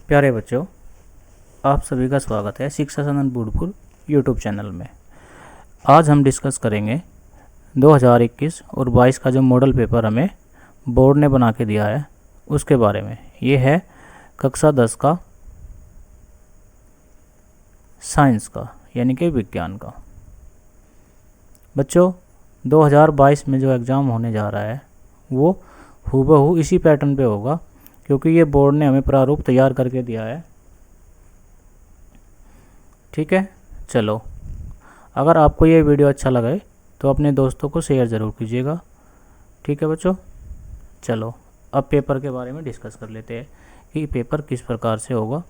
प्यारे बच्चों, आप सभी का स्वागत है शिक्षा सदन बूढ़पुर यूट्यूब चैनल में। आज हम डिस्कस करेंगे 2021 और 22 का जो मॉडल पेपर हमें बोर्ड ने बना के दिया है उसके बारे में। ये है कक्षा 10 का साइंस का यानी कि विज्ञान का। बच्चों, 2022 में जो एग्ज़ाम होने जा रहा है वो हूबहू इसी पैटर्न पे होगा, क्योंकि ये बोर्ड ने हमें प्रारूप तैयार करके दिया है। ठीक है, चलो, अगर आपको ये वीडियो अच्छा लगे तो अपने दोस्तों को शेयर ज़रूर कीजिएगा। ठीक है बच्चों, चलो अब पेपर के बारे में डिस्कस कर लेते हैं कि पेपर किस प्रकार से होगा।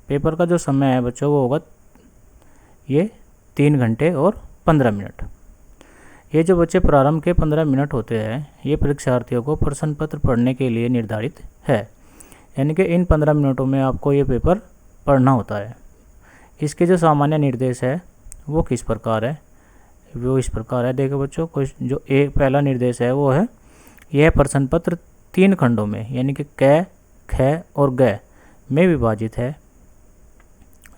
पेपर का जो समय है बच्चों वो होगा ये 3 घंटे और 15 मिनट। ये जो बच्चे प्रारंभ के 15 मिनट होते हैं ये परीक्षार्थियों को प्रश्न पत्र पढ़ने के लिए निर्धारित है, यानी कि इन 15 मिनटों में आपको ये पेपर पढ़ना होता है। इसके जो सामान्य निर्देश है वो किस प्रकार है, वो इस प्रकार है। देखो बच्चों, कुछ जो एक पहला निर्देश है वो है यह प्रश्न पत्र 3 खंडों में यानी कि क, ख और ग में विभाजित है।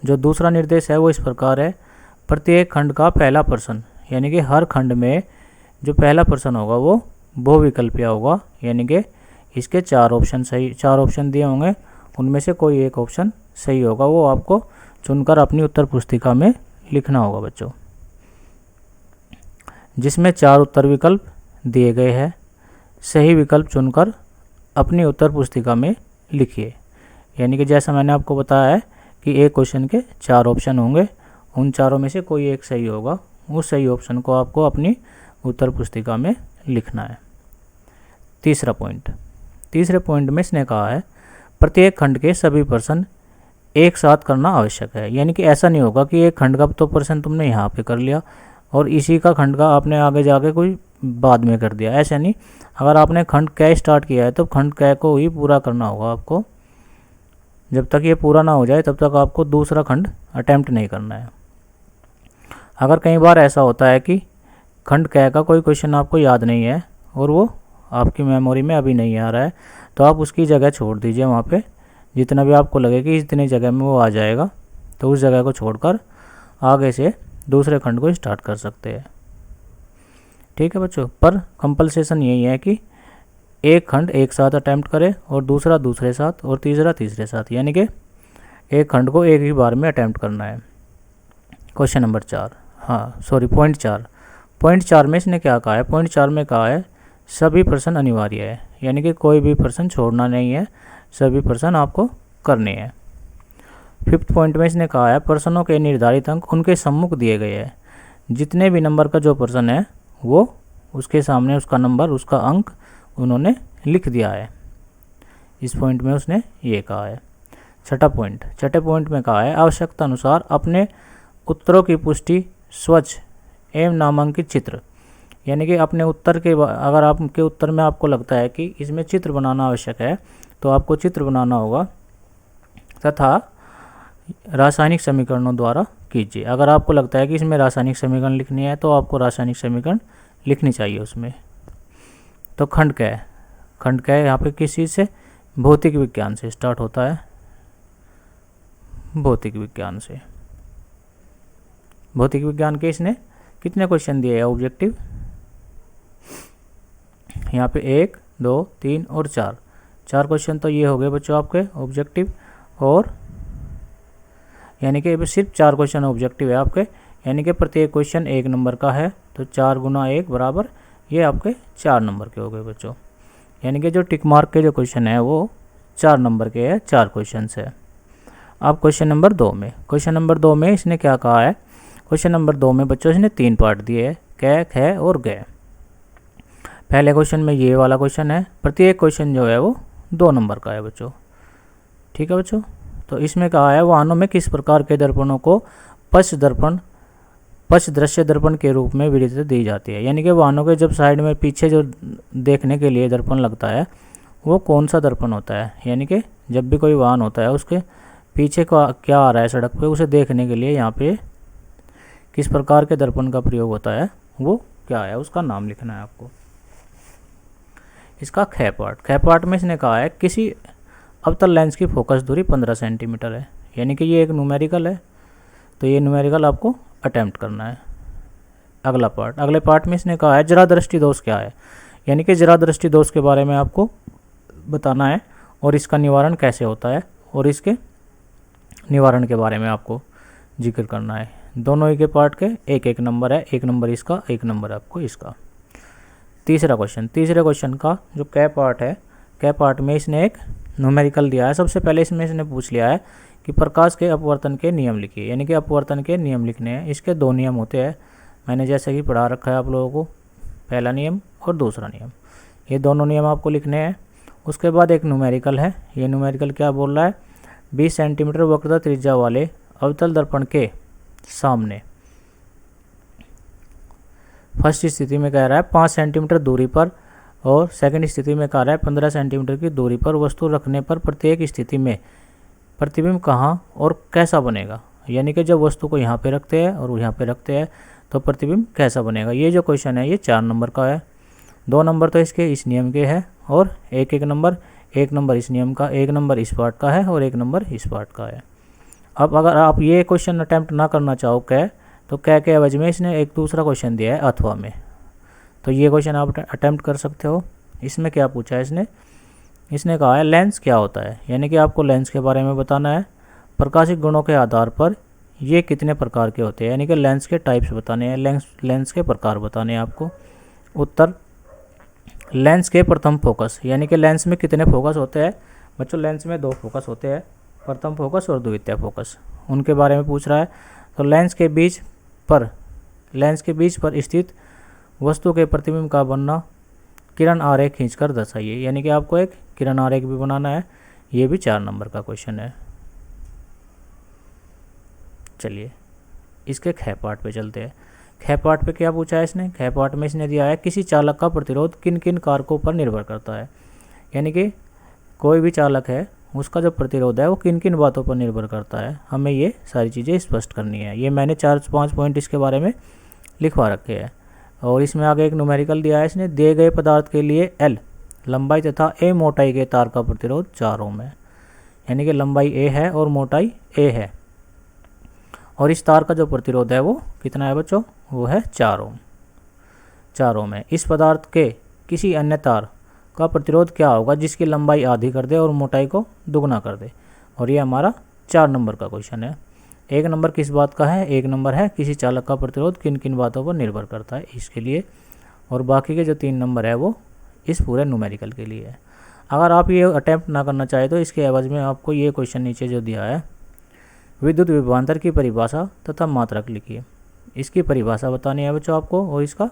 जो दूसरा निर्देश है वो इस प्रकार है, प्रत्येक खंड का पहला प्रश्न यानी कि हर खंड में जो पहला प्रश्न होगा वो बहुविकल्पीय होगा, यानी कि इसके 4 ऑप्शन दिए होंगे, उनमें से कोई एक ऑप्शन सही होगा, वो आपको चुनकर अपनी उत्तर पुस्तिका में लिखना होगा बच्चों। जिसमें 4 उत्तर विकल्प दिए गए हैं, सही विकल्प चुनकर अपनी उत्तर पुस्तिका में लिखिए। यानी कि जैसा मैंने आपको बताया है कि एक क्वेश्चन के 4 ऑप्शन होंगे, उन चारों में से कोई एक सही होगा, उस सही ऑप्शन को आपको अपनी उत्तर पुस्तिका में लिखना है। तीसरे पॉइंट में इसने कहा है प्रत्येक खंड के सभी प्रश्न एक साथ करना आवश्यक है। यानी कि ऐसा नहीं होगा कि एक खंड का तो प्रश्न तुमने यहाँ पे कर लिया और इसी का खंड का आपने आगे जाके कोई बाद में कर दिया, ऐसा नहीं। अगर आपने खंड क स्टार्ट किया है तो खंड क को ही पूरा करना होगा आपको। जब तक ये पूरा ना हो जाए तब तक आपको दूसरा खंड अटैम्प्ट नहीं करना है। अगर कई बार ऐसा होता है कि खंड क का कोई क्वेश्चन आपको याद नहीं है और वो आपकी मेमोरी में अभी नहीं आ रहा है, तो आप उसकी जगह छोड़ दीजिए। वहाँ पे जितना भी आपको लगे कि इतनी जगह में वो आ जाएगा, तो उस जगह को छोड़कर आगे से दूसरे खंड को स्टार्ट कर सकते हैं। ठीक है बच्चों, पर कंपल्सेशन यही है कि एक खंड एक साथ अटैम्प्ट करें और दूसरा दूसरे साथ और तीसरा तीसरे साथ, यानी कि एक खंड को एक ही बार में अटैम्प्ट करना है। क्वेश्चन नंबर 4, पॉइंट 4 में इसने क्या कहा है, पॉइंट 4 में कहा है सभी प्रश्न अनिवार्य है, यानी कि कोई भी प्रश्न छोड़ना नहीं है, सभी प्रश्न आपको करने हैं। 5th पॉइंट में इसने कहा है प्रश्नों के निर्धारित अंक उनके सम्मुख दिए गए हैं। जितने भी नंबर का जो प्रश्न है वो उसके सामने उसका नंबर, उसका अंक उन्होंने लिख दिया है। इस पॉइंट में उसने ये कहा है। छठे पॉइंट में कहा है आवश्यकता अनुसार अपने उत्तरों की पुष्टि स्वच्छ एवं नामांकित चित्र, यानी कि अपने उत्तर के अगर आपके उत्तर में आपको लगता है कि इसमें चित्र बनाना आवश्यक है तो आपको चित्र बनाना होगा तथा रासायनिक समीकरणों द्वारा कीजिए। अगर आपको लगता है कि इसमें रासायनिक समीकरण लिखनी है तो आपको रासायनिक समीकरण लिखनी चाहिए उसमें। तो खंड क यहाँ पे किस चीज़ से, भौतिक विज्ञान से स्टार्ट होता है, भौतिक विज्ञान के इसने कितने क्वेश्चन दिए हैं ऑब्जेक्टिव, यहाँ पे 1, 2, 3 और 4 क्वेश्चन तो ये हो गए बच्चों आपके ऑब्जेक्टिव, और यानी कि सिर्फ 4 क्वेश्चन ऑब्जेक्टिव है आपके, यानी कि प्रत्येक क्वेश्चन 1 नंबर का है, तो 4 गुना 1 बराबर ये आपके 4 नंबर के हो गए बच्चों। यानी कि जो टिक मार्क के जो क्वेश्चन है वो 4 नंबर के है, 4 क्वेश्चन है। अब क्वेश्चन नंबर 2 में इसने क्या कहा है, क्वेश्चन नंबर 2 में बच्चों इसने 3 पार्ट दिए हैं, क, ख और ग। पहले क्वेश्चन में ये वाला क्वेश्चन है, प्रत्येक क्वेश्चन जो है वो 2 नंबर का है बच्चों। ठीक है बच्चों, तो इसमें कहा है वाहनों में किस प्रकार के दर्पणों को पश्च दृश्य दर्पण के रूप में विधि दी जाती है। यानी कि वाहनों के जब साइड में पीछे जो देखने के लिए दर्पण लगता है वो कौन सा दर्पण होता है, यानी कि जब भी कोई वाहन होता है उसके पीछे का क्या आ रहा है सड़क पे उसे देखने के लिए यहाँ पे किस प्रकार के दर्पण का प्रयोग होता है वो क्या है, उसका नाम लिखना है आपको। इसका ख पार्ट में इसने कहा है किसी अवतल लेंस की फोकस दूरी 15 सेंटीमीटर है, यानी कि ये एक न्यूमेरिकल है, तो ये न्यूमेरिकल आपको अटेम्प्ट करना है। अगले पार्ट में इसने कहा है जरा दृष्टि दोष क्या है, यानी कि जरा दृष्टि दोष के बारे में आपको बताना है और इसका निवारण कैसे होता है और इसके निवारण के बारे में आपको जिक्र करना है। दोनों ही के पार्ट के एक एक नंबर है, एक नंबर इसका, एक नंबर आपको इसका। तीसरे क्वेश्चन का जो कै पार्ट है, कै पार्ट में इसने एक न्यूमेरिकल दिया है। सबसे पहले इसमें इसने पूछ लिया है कि प्रकाश के अपवर्तन के नियम लिखिए, यानी कि अपवर्तन के नियम लिखने हैं। इसके दो नियम होते हैं, मैंने जैसे कि पढ़ा रखा है आप लोगों को, पहला नियम और दूसरा नियम, ये दोनों नियम आपको लिखने हैं। उसके बाद एक न्यूमेरिकल है, ये न्यूमेरिकल क्या बोल रहा है, 20 सेंटीमीटर वक्रता त्रिज्या वाले अवतल दर्पण के सामने फर्स्ट स्थिति में कह रहा है 5 सेंटीमीटर दूरी पर और सेकंड स्थिति में कह रहा है 15 सेंटीमीटर की दूरी पर वस्तु रखने पर प्रत्येक स्थिति में प्रतिबिंब कहाँ और कैसा बनेगा, यानी कि जब वस्तु को यहाँ पे रखते हैं और यहाँ पे रखते हैं तो प्रतिबिंब कैसा बनेगा। ये जो क्वेश्चन है ये 4 नंबर का है, 2 नंबर तो इसके इस नियम के है और एक नंबर इस नियम का, एक नंबर इस पार्ट का है और एक नंबर इस पार्ट का है। अब अगर आप ये क्वेश्चन अटैम्प्ट ना करना चाहो तो कै के एवज में इसने एक दूसरा क्वेश्चन दिया है अथवा में, तो ये क्वेश्चन आप अटैम्प्ट कर सकते हो। इसमें क्या पूछा है इसने कहा है लेंस क्या होता है, यानी कि आपको लेंस के बारे में बताना है। प्रकाशिक गुणों के आधार पर ये कितने प्रकार के होते हैं, यानी कि लेंस के टाइप्स बताने हैं, लेंस के प्रकार बताने हैं आपको। उत्तर, लेंस के प्रथम फोकस, यानी कि लेंस में कितने फोकस होते हैं बच्चों, लेंस में 2 फोकस होते हैं, प्रथम फोकस और द्वितीय फोकस, उनके बारे में पूछ रहा है। तो लेंस के बीच पर स्थित वस्तु के प्रतिबिंब का बनना किरण आरेख खींचकर दर्शाइए, यानी कि आपको एक किरण आरेख भी बनाना है। ये भी 4 नंबर का क्वेश्चन है। चलिए इसके ख पार्ट पे चलते हैं। ख पार्ट पे क्या पूछा है इसने, ख पार्ट में इसने दिया है किसी चालक का प्रतिरोध किन किन कारकों पर निर्भर करता है, यानी कि कोई भी चालक है उसका जो प्रतिरोध है वो किन किन बातों पर निर्भर करता है, हमें ये सारी चीज़ें स्पष्ट करनी है। ये मैंने 4-5 पॉइंट इसके बारे में लिखवा रखे हैं। और इसमें आगे एक न्यूमेरिकल दिया है इसने, दिए गए पदार्थ के लिए L लंबाई तथा A मोटाई के तार का प्रतिरोध 4 ओम है, यानी कि लंबाई A है और मोटाई A है और इस तार का जो प्रतिरोध है वो कितना है बच्चों, वो है 4 ओम है। इस पदार्थ के किसी अन्य तार का प्रतिरोध क्या होगा जिसकी लंबाई आधी कर दे और मोटाई को दुगना कर दे, और ये हमारा 4 नंबर का क्वेश्चन है। 1 नंबर किस बात का है, 1 नंबर है किसी चालक का प्रतिरोध किन किन बातों पर निर्भर करता है इसके लिए, और बाकी के जो 3 नंबर है वो इस पूरे न्यूमेरिकल के लिए है। अगर आप ये अटैम्प्ट ना करना चाहे तो इसके एवज में आपको ये क्वेश्चन नीचे जो दिया है, विद्युत विभवांतर की परिभाषा तथा मात्रक लिखिए। इसकी परिभाषा बतानी है बच्चों आपको और इसका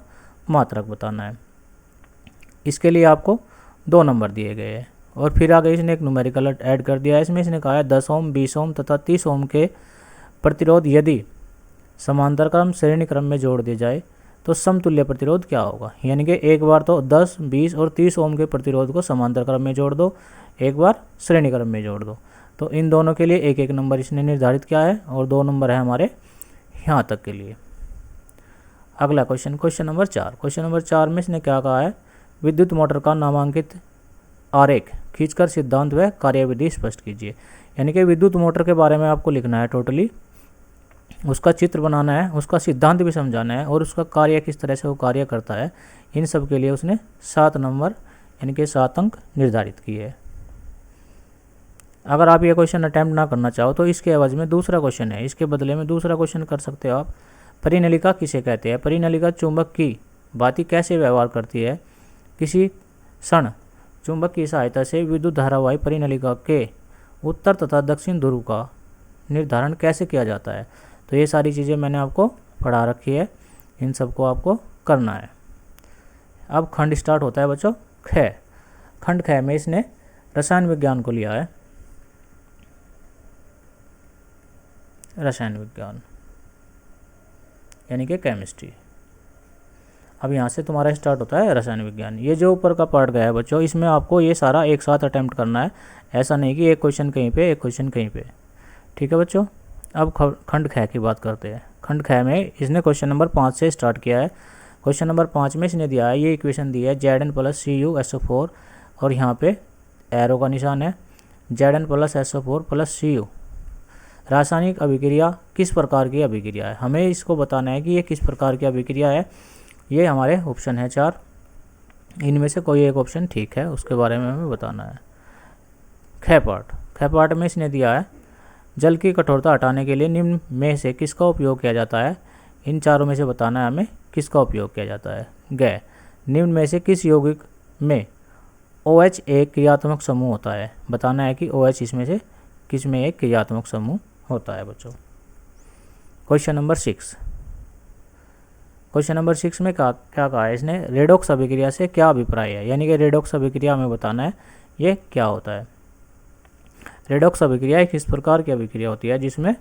मात्रक बताना है। इसके लिए आपको 2 नंबर दिए गए हैं। और फिर आगे इसने एक न्यूमेरिकल ऐड कर दिया है। इसमें इसने कहा है 10 ओम, 20 ओम तथा 30 ओम के प्रतिरोध यदि समांतर क्रम श्रेणी क्रम में जोड़ दिए जाए तो समतुल्य प्रतिरोध क्या होगा, यानी कि एक बार तो 10, 20 और 30 ओम के प्रतिरोध को समांतर क्रम में जोड़ दो, एक बार श्रेणी क्रम में जोड़ दो। तो इन दोनों के लिए एक एक नंबर इसने निर्धारित किया है और 2 नंबर है हमारे यहाँ तक के लिए। अगला क्वेश्चन नंबर 4। क्वेश्चन नंबर 4 में इसने क्या कहा है, विद्युत मोटर का नामांकित आरेख खींचकर सिद्धांत व कार्यविधि स्पष्ट कीजिए, यानी कि विद्युत मोटर के बारे में आपको लिखना है, टोटली उसका चित्र बनाना है, उसका सिद्धांत भी समझाना है और उसका कार्य किस तरह से वो कार्य करता है। इन सब के लिए उसने 7 नंबर यानी कि 7 अंक निर्धारित किए हैं। अगर आप ये क्वेश्चन अटैम्प्ट ना करना चाहो तो इसके एवज में दूसरा क्वेश्चन है, इसके बदले में दूसरा क्वेश्चन कर सकते हो आप। परिनलिका किसे कहते हैं, परिनलिका चुंबक की भांति कैसे व्यवहार करती है, किसी क्षण चुंबक की सहायता से विद्युत धारावाही परिनलिका के उत्तर तथा दक्षिण ध्रुव का निर्धारण कैसे किया जाता है। तो ये सारी चीज़ें मैंने आपको पढ़ा रखी है, इन सबको आपको करना है। अब खंड स्टार्ट होता है बच्चों ख। खंड ख में इसने रसायन विज्ञान को लिया है, रसायन विज्ञान यानी कि केमिस्ट्री। अब यहाँ से तुम्हारा स्टार्ट होता है रसायन विज्ञान। ये जो ऊपर का पार्ट गया है बच्चों, इसमें आपको ये सारा एक साथ अटेम्प्ट करना है, ऐसा नहीं कि एक क्वेश्चन कहीं पे एक क्वेश्चन कहीं पे। ठीक है बच्चों। अब खंड ख की बात करते हैं। खंड ख में इसने क्वेश्चन नंबर 5 से स्टार्ट किया है। क्वेश्चन नंबर 5 में इसने दिया है, ये इक्वेशन दी है Zn + Cu SO4 और यहाँ पे एरो का निशान है। Zn plus SO4 plus Cu रासायनिक अभिक्रिया किस प्रकार की अभिक्रिया है। हमें इसको बताना है कि ये किस प्रकार की अभिक्रिया है। ये हमारे ऑप्शन है 4, इनमें से कोई एक ऑप्शन ठीक है, उसके बारे में हमें बताना है। ख पार्ट में इसने दिया है जल की कठोरता हटाने के लिए निम्न में से किसका उपयोग किया जाता है। इन चारों में से बताना है हमें किसका उपयोग किया जाता है। ग निम्न में से किस यौगिक में OH एक क्रियात्मक समूह होता है। बताना है कि OH इसमें से किस में एक क्रियात्मक समूह होता है बच्चों। क्वेश्चन नंबर 6 में क्या कहा है इसने, रेडॉक्स अभिक्रिया से क्या अभिप्राय है। यानी कि रेडॉक्स अभिक्रिया हमें बताना है ये क्या होता है। रेडॉक्स अभिक्रिया एक इस प्रकार की अभिक्रिया होती है जिसमें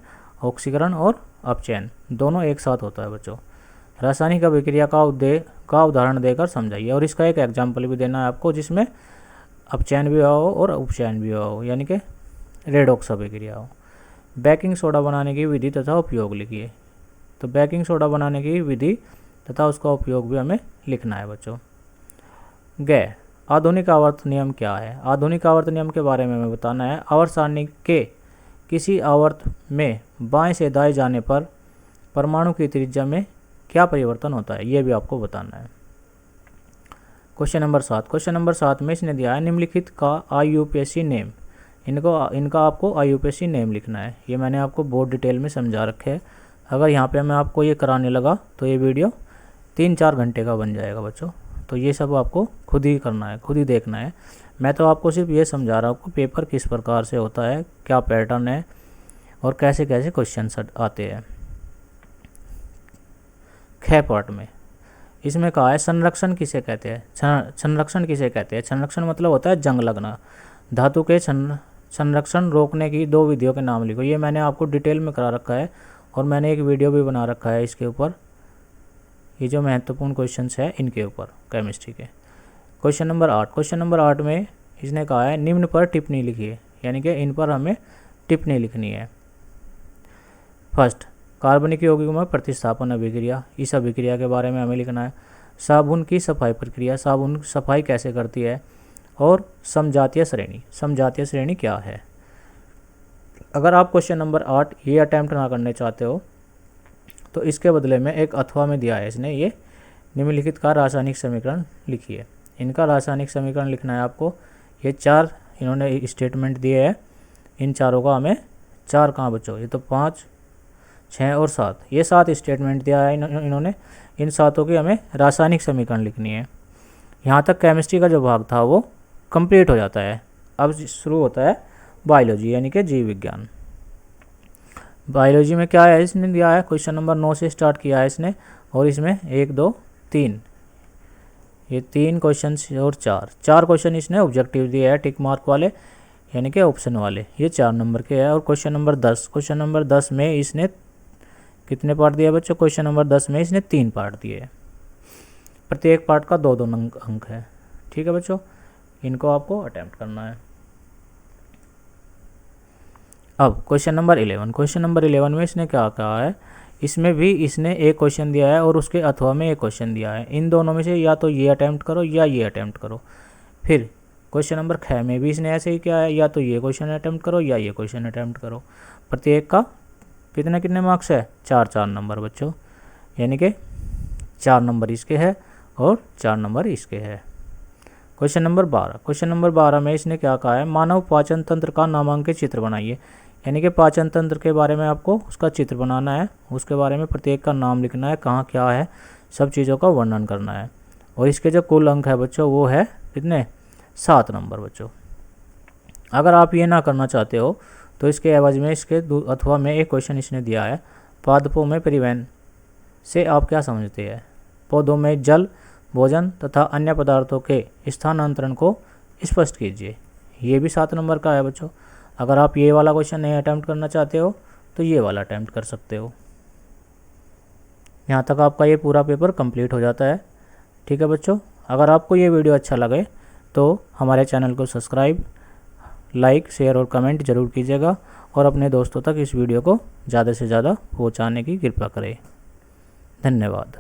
ऑक्सीकरण और अपचयन दोनों एक साथ होता है बच्चों। रासायनिक अभिक्रिया का उदाहरण देकर समझाइए, और इसका एक एग्जाम्पल भी देना है आपको जिसमें अपचयन भी हुआ हो और उपचयन भी हुआ हो, यानी कि रेडॉक्स अभिक्रिया हो। बेकिंग सोडा बनाने की विधि तथा उपयोग लिखिए। तो बेकिंग सोडा बनाने की विधि तथा उसका उपयोग भी हमें लिखना है बच्चों। ग आधुनिक आवर्त नियम क्या है। आधुनिक आवर्त नियम के बारे में हमें बताना है। आवर्त सारणी के किसी आवर्त में बाएं से दाएं जाने पर परमाणु की त्रिज्या में क्या परिवर्तन होता है, ये भी आपको बताना है। क्वेश्चन नंबर 7 में इसने दिया है निम्नलिखित का IUPAC नेम। इनका आपको IUPAC नेम लिखना है। ये मैंने आपको बहुत डिटेल में समझा रखे है। अगर यहाँ पे मैं आपको ये कराने लगा तो ये वीडियो 3-4 घंटे का बन जाएगा बच्चों। तो ये सब आपको खुद ही करना है, खुद ही देखना है। मैं तो आपको सिर्फ ये समझा रहा हूँ आपको पेपर किस प्रकार से होता है, क्या पैटर्न है और कैसे कैसे क्वेश्चन आते हैं। ख पार्ट में इसमें कहा है संरक्षण किसे कहते हैं। संरक्षण किसे कहते हैं। संरक्षण मतलब होता है जंग लगना। धातु के संरक्षण रोकने की 2 विधियों के नाम लिखो। ये मैंने आपको डिटेल में करा रखा है और मैंने एक वीडियो भी बना रखा है इसके ऊपर, ये जो महत्वपूर्ण क्वेश्चंस है इनके ऊपर केमिस्ट्री के। क्वेश्चन नंबर 8 में इसने कहा है निम्न पर टिप्पणी लिखिए, यानी कि इन पर हमें टिप्पणी लिखनी है। फर्स्ट, कार्बनिक यौगिकों में प्रतिस्थापन अभिक्रिया, इस अभिक्रिया के बारे में हमें लिखना है। साबुन की सफाई प्रक्रिया, साबुन सफाई कैसे करती है। और समजातीय श्रेणी क्या है। अगर आप क्वेश्चन नंबर 8 ये अटैम्प्ट ना करने चाहते हो तो इसके बदले में एक अथवा में दिया है इसने, ये निम्नलिखित का रासायनिक समीकरण लिखिए। इनका रासायनिक समीकरण लिखना है आपको। ये 4 इन्होंने स्टेटमेंट दिए हैं, इन चारों का हमें 4 कहाँ बच्चों, ये तो 5, 6 और 7, ये 7 स्टेटमेंट दिया है इन्होंने। इन 7 की हमें रासायनिक समीकरण लिखनी है। यहाँ तक केमिस्ट्री का जो भाग था वो कंप्लीट हो जाता है। अब शुरू होता है बायोलॉजी, यानी कि जीव विज्ञान। बायोलॉजी में क्या है इसने दिया है, क्वेश्चन नंबर 9 से स्टार्ट किया है इसने, और इसमें 1, 2, 3, ये 3 क्वेश्चन और 4 क्वेश्चन इसने ऑब्जेक्टिव दिए है टिक मार्क वाले, यानी कि ऑप्शन वाले, ये 4 नंबर के है। और क्वेश्चन नंबर 10 में इसने कितने पार्ट दिए बच्चों। क्वेश्चन नंबर 10 में इसने 3 पार्ट दिए है, प्रत्येक पार्ट का 2-2 अंक है। ठीक है बच्चों, इनको आपको अटेम्प्ट करना है। अब क्वेश्चन नंबर 11 में इसने क्या कहा है, इसमें भी इसने एक क्वेश्चन दिया है और उसके अथवा में एक क्वेश्चन दिया है। इन दोनों में से या तो ये अटेम्प्ट करो या ये अटेम्प्ट करो। फिर क्वेश्चन नंबर 6 में भी इसने ऐसे ही किया है, या तो ये क्वेश्चन अटेम्प्ट करो या ये क्वेश्चन अटेम्प्ट करो। प्रत्येक का कितने मार्क्स है, 4-4 नंबर बच्चों, यानी कि 4 नंबर इसके है और 4 नंबर इसके है। क्वेश्चन नंबर 12 में इसने क्या कहा है, मानव पाचन तंत्र का नामांकित चित्र बनाइए। यानी कि पाचन तंत्र के बारे में आपको उसका चित्र बनाना है, उसके बारे में प्रत्येक का नाम लिखना है, कहाँ क्या है, सब चीज़ों का वर्णन करना है। और इसके जो कुल अंक है बच्चों वो है कितने, 7 नंबर बच्चों। अगर आप ये ना करना चाहते हो तो इसके एवज में इसके अथवा में एक क्वेश्चन इसने दिया है, पादपों में परिवहन से आप क्या समझते हैं। पौधों में जल, भोजन तथा अन्य पदार्थों के स्थानांतरण को स्पष्ट कीजिए। ये भी 7 नंबर का है बच्चों। अगर आप ये वाला क्वेश्चन नहीं अटेम्प्ट करना चाहते हो तो ये वाला अटेम्प्ट कर सकते हो। यहाँ तक आपका ये पूरा पेपर कंप्लीट हो जाता है। ठीक है बच्चों, अगर आपको ये वीडियो अच्छा लगे तो हमारे चैनल को सब्सक्राइब, लाइक, शेयर और कमेंट जरूर कीजिएगा और अपने दोस्तों तक इस वीडियो को ज़्यादा से ज़्यादा पहुँचाने की कृपा करें। धन्यवाद।